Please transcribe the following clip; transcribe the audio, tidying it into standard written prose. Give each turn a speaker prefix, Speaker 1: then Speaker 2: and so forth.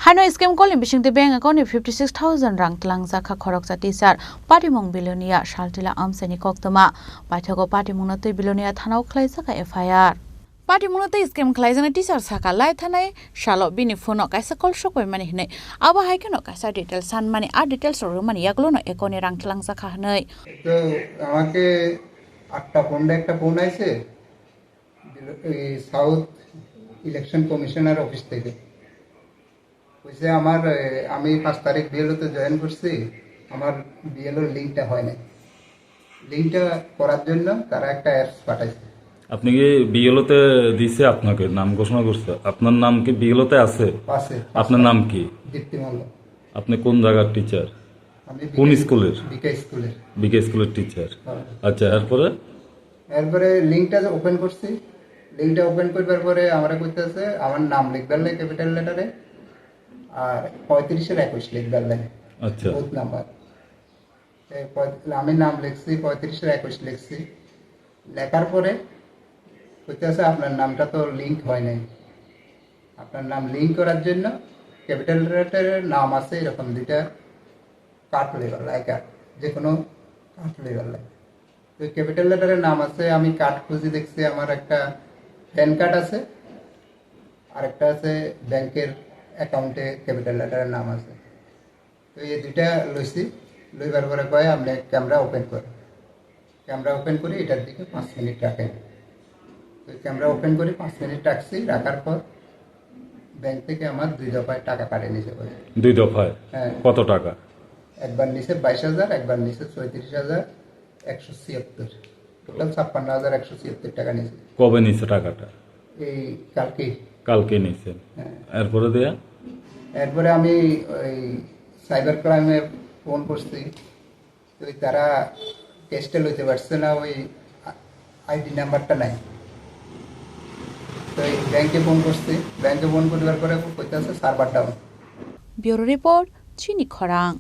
Speaker 1: Hano scam calling bishing the bank account 56,000 rang tlang zakha khorok cha teacher party mong bilonia shaltila amseni koktoma paithago party mong na tei bilonia thanau khlai jaka FIR party mong na tei scam khlai jana teacher saka lai thanai shalo bini phone no kaisa call shok bai mani hinai aba haikeno kaisa details san mani a details ro mani yaklo no ekoni rang tlang zakha hinai
Speaker 2: তো আমাকে 8টা phone একটা phone আইছে এই south election commissioner office থেকে কইছে আমার আমি 5 তারিখ বিএলওতে জয়েন করছি আমার বিএলওর লিংকটা হয় না লিংকটা করার জন্য তারা একটা অ্যাপস পাঠাইছে
Speaker 3: আপনি কি বিএলওতে দিছে আপনাকে নাম ঘোষণা করছে আপনার নাম কি বিএলওতে আছে
Speaker 2: আছে
Speaker 3: আপনার নাম কি
Speaker 2: দীপ্তি মল্ল
Speaker 3: আপনি কোন জায়গার টিচার
Speaker 2: আমি
Speaker 3: কোন স্কুলের
Speaker 2: স্কুলের
Speaker 3: বিকে স্কুলের টিচার আচ্ছা
Speaker 2: এরপরে লিংকটা ওপেন করছি লিংকটা ওপেন করবার পরে আমরা কইতেছে আমার নাম লিখবার লাগে ক্যাপিটাল লেটারে আর 35 এর 21 লিখবার লাগে
Speaker 3: আচ্ছা
Speaker 2: বুথ নাম্বার আমি নাম লিখছি 35 এর 21 লিখছি লেখার পরে কইতেছে আপনার নামটা তো লিংক হয় নাই আপনার নাম লিংক করার জন্য ক্যাপিটাল লেটারের নাম আছে এরকম দুইটা কাট লেবার লাগে যে কোনো কাট লেবার লাগে তো ক্যাপিটাল লেটারের নাম আছে আমি কাট খুঁজে দেখছি আমার একটা প্যান কার্ড আছে আর একটা আছে ব্যাংকের অ্যাকাউন্টে ক্যাপিটাল লেটারের নাম আছে তো এই দুইটা লইছি লইবার পরে কয় আপনি ক্যামেরা ওপেন করি এটার দিকে 5 মিনিট রাখেন তো ক্যামেরা ওপেন করি 5 মিনিট রাখছি রাখার পর ব্যাংক থেকে আমার 2 দফায় টাকা কাটে নিছে
Speaker 3: 2 দফায়
Speaker 2: হ্যাঁ
Speaker 3: কত টাকা
Speaker 2: একবার নিচে 22,000 একবার নিচে 34,176 টোটাল 56,176 টাকা নিচে
Speaker 3: কবে নিছে টাকাটা
Speaker 2: এই কালকে
Speaker 3: নিছে
Speaker 2: এরপরে আমি ওই সাইবার ক্রাইমে ফোন করছি তো তারা কেসটা লইতে পারছে না ওই আইডি নাম্বারটা নাই তো এই ব্যাংকে ফোন করবার পরে কইতাছে সার্ভার ডাউন
Speaker 1: ব্যুরো রিপোর্ট চিনি খরাং।